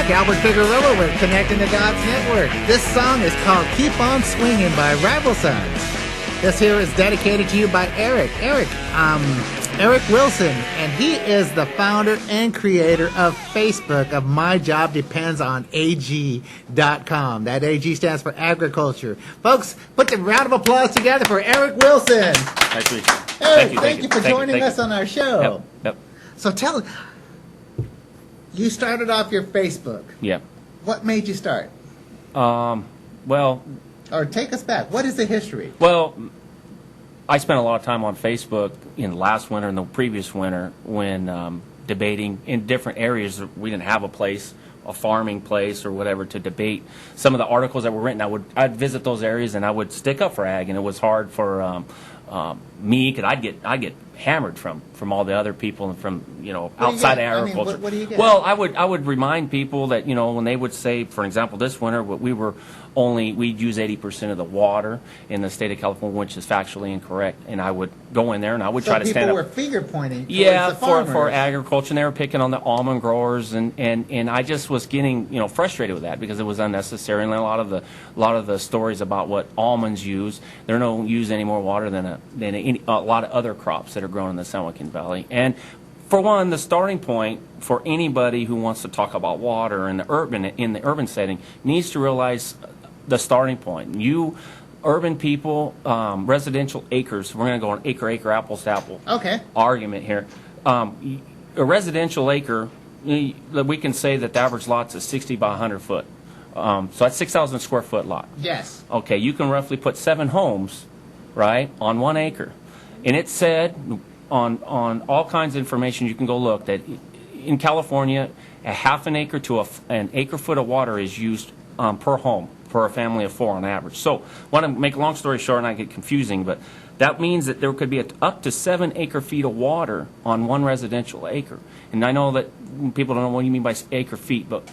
back. Albert Figueroa with Connecting the Dots Network. This song is called Keep On Swinging by Rival Sons. This here is dedicated to you by Erik. Erik Wilson, and he is the founder and creator of Facebook of My Job Depends on AG.com. That AG stands for agriculture. Folks, put the round of applause together for Erik Wilson. Nice to meet you. Erik, thank you for joining us on our show. Yep. So you started off your Facebook. Yep. What made you start? Well... Or take us back. What is the history? Well, I spent a lot of time on Facebook in last winter and the previous winter when debating in different areas. We didn't have a place, a farming place or whatever to debate. Some of the articles that were written, I'd visit those areas and I would stick up for ag, and it was hard for me because I'd get hammered from all the other people and from outside of agriculture. I mean, what do you get? Well, I would remind people that when they would say, for example, this winter we'd use 80% of the water in the state of California, which is factually incorrect, and I would go in there and I would try to stand up. So people were finger pointing. For agriculture, and they were picking on the almond growers, and I just was getting frustrated with that because it was unnecessary, and a lot of the stories about what almonds use, they don't use any more water than a lot of other crops that are grown in the San Joaquin Valley. And for one, the starting point for anybody who wants to talk about water in the urban setting needs to realize the starting point. You urban people, residential acres, we're going to go on acre, apples to apple argument here. A residential acre, we can say that the average lot is 60 by 100 foot. So that's 6,000 square foot lot. Yes. Okay, you can roughly put 7 homes, right, on 1 acre. And it said on all kinds of information you can go look that in California, a half an acre to an acre foot of water is used per home for a family of 4 on average. So, I want to make a long story short, and I get confusing, but that means that there could be up to 7 acre feet of water on 1 residential acre. And I know that people don't know what you mean by acre feet, but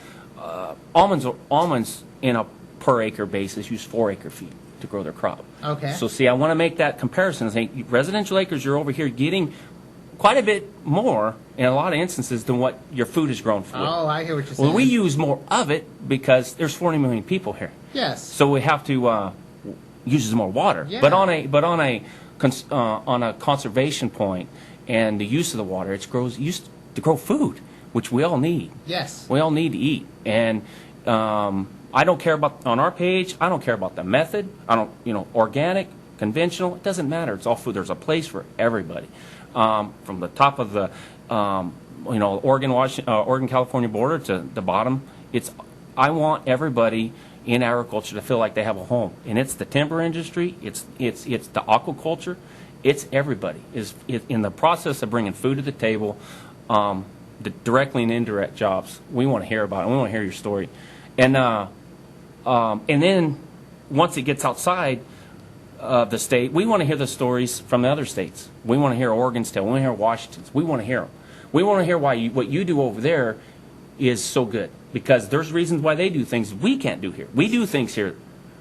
almonds in a per acre basis use 4 acre feet to grow their crop. Okay. So see, I want to make that comparison. I think residential acres, you're over here getting quite a bit more in a lot of instances than what your food is grown for. Oh, I hear what you're saying. Well, we use more of it because there's 40 million people here. Yes. So we have to use more water. Yeah. But on a conservation point and the use of the water, it's used to grow food, which we all need. Yes. We all need to eat. And I don't care about, on our page, I don't care about the method. I don't, organic, conventional, it doesn't matter. It's all food. There's a place for everybody. From the top of the, Oregon, California border to the bottom, I want everybody in agriculture to feel like they have a home. And it's the timber industry, it's the aquaculture, it's everybody. Is in the process of bringing food to the table, the directly and indirect jobs. We want to hear about it. We want to hear your story. And then once it gets outside of the state, we want to hear the stories from the other states. We want to hear Oregon's tale. We want to hear Washington's. We want to hear them. We want to hear why what you do over there is so good, because there's reasons why they do things we can't do here. We do things here,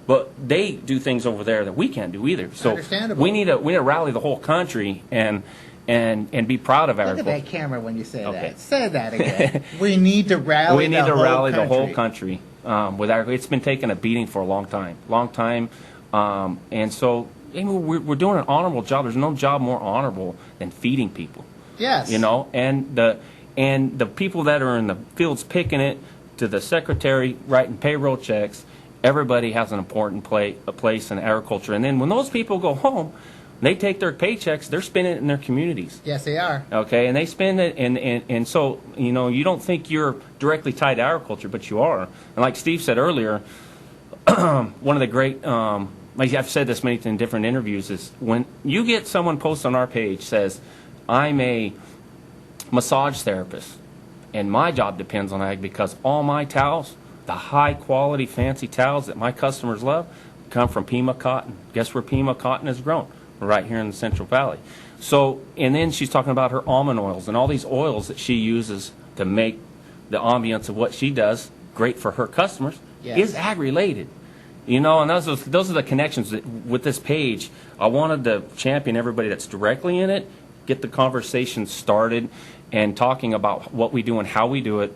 but they do things over there that we can't do either. So we need to rally the whole country and be proud of our. Look at that camera when you say that. Say that again. We need to rally. We need to rally the whole country. It's been taking a beating for a long time, and so we're doing an honorable job. There's no job more honorable than feeding people. Yes. And the people that are in the fields picking it, to the secretary writing payroll checks, everybody has an important place in agriculture. And then when those people go home, they take their paychecks, they're spending it in their communities. Yes, they are. Okay, and they spend it, and so, you don't think you're directly tied to agriculture, but you are. And like Steve said earlier, one of the great, I've said this many in different interviews, is when you get someone post on our page says, I'm a massage therapist, and my job depends on ag because all my towels, the high-quality, fancy towels that my customers love, come from Pima cotton. Guess where Pima cotton is grown? Right here in the Central Valley. So, and then she's talking about her almond oils and all these oils that she uses to make the ambience of what she does great for her customers. Yes. Is ag-related. And those are the connections that, with this page. I wanted to champion everybody that's directly in it, get the conversation started, and talking about what we do and how we do it.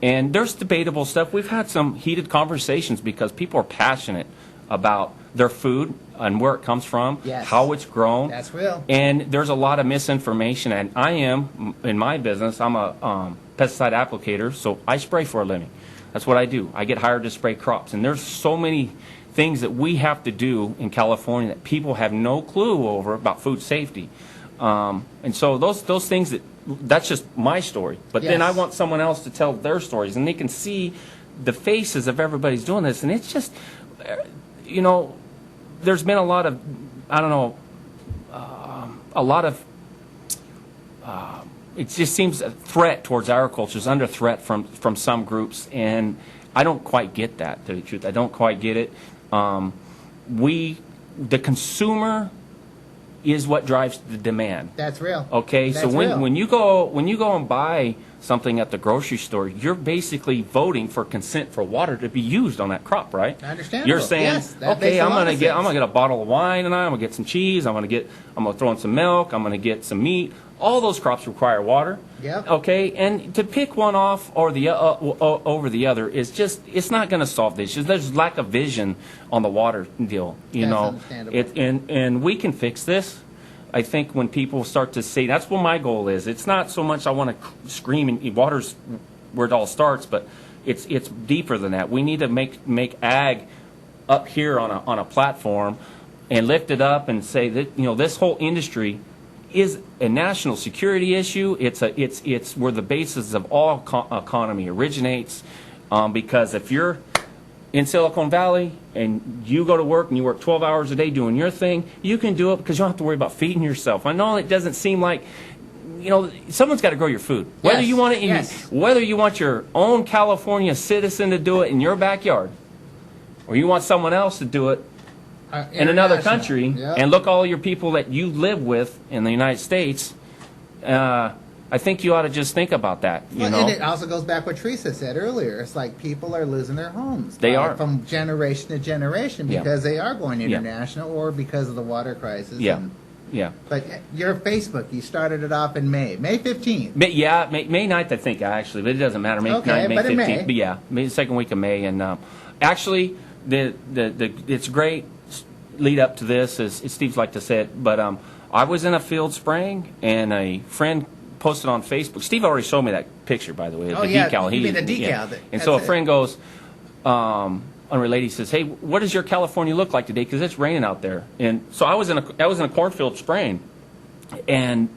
And there's debatable stuff. We've had some heated conversations because people are passionate about their food and where it comes from, Yes. how it's grown. That's real. And there's a lot of misinformation. And I am, in my business, I'm a pesticide applicator, so I spray for a living. That's what I do. I get hired to spray crops. And there's so many things that we have to do in California that people have no clue over about food safety. And so those things that's just my story. But then I Yes. want someone else to tell their stories, and they can see the faces of everybody's doing this. And it's just, there's been a lot of, it just seems a threat towards agriculture is under threat from some groups, and I don't quite get that, to tell you the truth. I don't quite get it. The consumer is what drives the demand. That's real. Okay, That's so real. when you go and buy something at the grocery store, you're basically voting for consent for water to be used on that crop, right? Understandable. You're saying, Yes, that okay, makes a I'm lot gonna of get sense. a bottle of wine tonight. I'm gonna get some cheese. I'm gonna throw in some milk. I'm gonna get some meat. All those crops require water. Yep. Okay, and to pick one off or the over the other is just, it's not going to solve the issues. There's lack of vision on the water deal. That's understandable. And we can fix this. I think when people start to say, that's what my goal is. It's not so much I want to scream, and water's where it all starts, but it's deeper than that. We need to make ag up here on a platform and lift it up and say that this whole industry is a national security issue. It's where the basis of all economy originates. Because if you're in Silicon Valley and you go to work and you work 12 hours a day doing your thing, you can do it because you don't have to worry about feeding yourself. I know it doesn't seem like, someone's got to grow your food. Whether Yes, you want it, yes. whether you want your own California citizen to do it in your backyard, or you want someone else to do it in another International. country, Yep. and look all your people that you live with in the United States, I think you ought to just think about that. Well, and it also goes back what Teresa said earlier. It's like people are losing their homes. They are. From generation to generation Yeah. because they are going Yeah. international or because of the water crisis. Yeah, And, yeah. but your Facebook, you started it off in May 15th. May 9th, I think, actually, but it doesn't matter. May Okay, 9th, May but in 15th. May. But yeah, the second week of May. And actually, it's great lead up to this, as Steve's like to say it, but I was in a field spraying, and a friend posted on Facebook. Steve already showed me that picture, by the way, Oh, the yeah, decal. you mean the decal. Yeah. That- And so a that's it. friend goes, unrelated, he says, "Hey, what does your California look like today? Because it's raining out there." And so I was in a cornfield spraying, and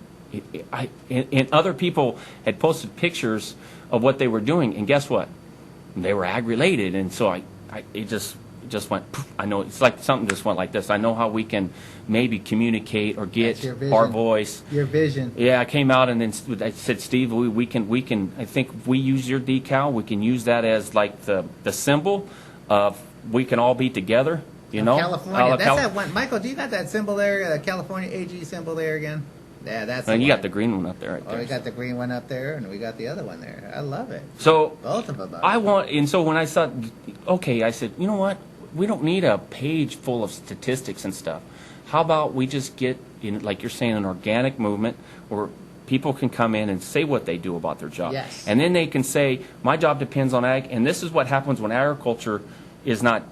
and other people had posted pictures of what they were doing, and guess what? They were ag related, and so it just went poof. I know it's like something just went like this. I know how we can maybe communicate or get That's your vision. our voice. Your vision. Yeah, I came out and then I said, Steve, we can. I think if we use your decal, we can use that as like the symbol of we can all be together. California. That's that one. Michael, do you got that symbol there? The California AG symbol there again? Yeah, that's. And the you one. got the green one up there, right Oh, there. we got the green one up there, and we got the other one there. I love it. So Both of them. and so when I thought, okay, I said, you know what? We don't need a page full of statistics and stuff. How about we just get, like you're saying, an organic movement where people can come in and say what they do about their job. Yes. And then they can say, my job depends on ag, and this is what happens when agriculture is not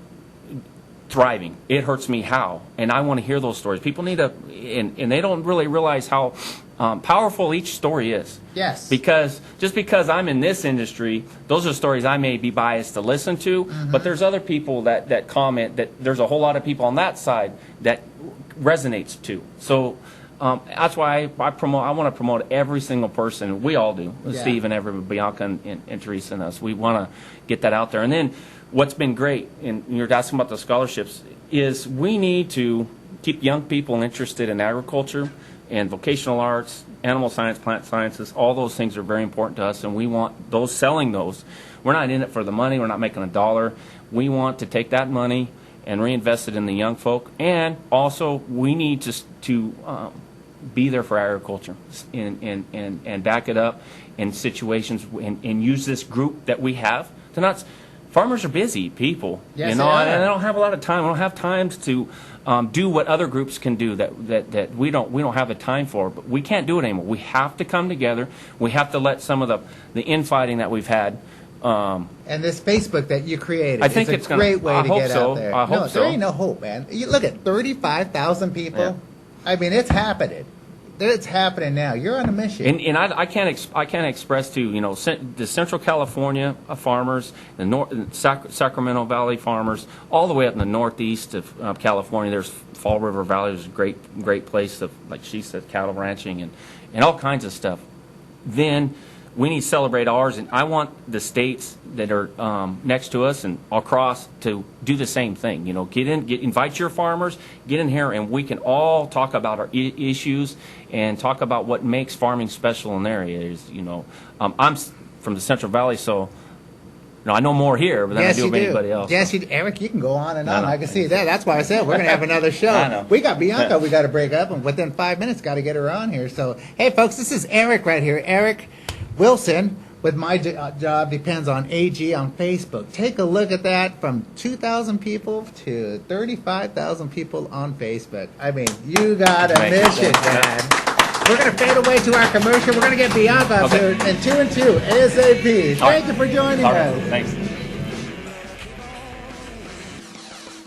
thriving. It hurts me how? And I want to hear those stories. People need to, and they don't really realize how powerful each story is. Yes. Because just because I'm in this industry, those are stories I may be biased to listen to, but there's other people that comment that there's a whole lot of people on that side that resonates to. So that's why I promote. I want to promote every single person. We all do. Yeah. Steve and everybody, Bianca and Teresa and us. We want to get that out there. And then what's been great, and you're asking about the scholarships, is we need to keep young people interested in agriculture and vocational arts, animal science, plant sciences. All those things are very important to us, and we want those selling those. We're not in it for the money. We're not making a dollar. We want to take that money and reinvest it in the young folk. And also, we need to be there for agriculture and back it up in situations and use this group that we have to not. Farmers are busy people, Yes, and they are. they don't have a lot of time. We don't have time to do what other groups can do that we don't have the time for. But we can't do it anymore. We have to come together. We have to let some of the infighting that we've had And this Facebook that you created I think is it's a gonna- great way I to hope get so. out there. I hope no, so. there ain't no hope, man. You look at 35,000 people. Yeah. I mean, it's happening. It's happening now. You're on a mission. And I can't express to the Central California farmers, the Sacramento Valley farmers, all the way up in the northeast of California. There's Fall River Valley. There's a great place of, like she said, cattle ranching and all kinds of stuff. Then we need to celebrate ours, and I want the states that are next to us and across to do the same thing. Invite your farmers, get in here, and we can all talk about our issues and talk about what makes farming special in their areas. I'm from the Central Valley, so I know more here than I do of anybody else. Yes, you do. Eric, you can go on and on. No. I can see that. That's why I said we're going to have another show. I know. We got Bianca we got to break up, and within 5 minutes, got to get her on here. So, hey, folks, this is Eric right here. Erik Wilson with My Job Depends on AG on Facebook. Take a look at that, from 2,000 people to 35,000 people on Facebook. I mean, you got a mission, man. We're going to fade away to our commercial. We're going to get Bianca up here in 2 and 2 ASAP. Thank you for joining us. Thanks.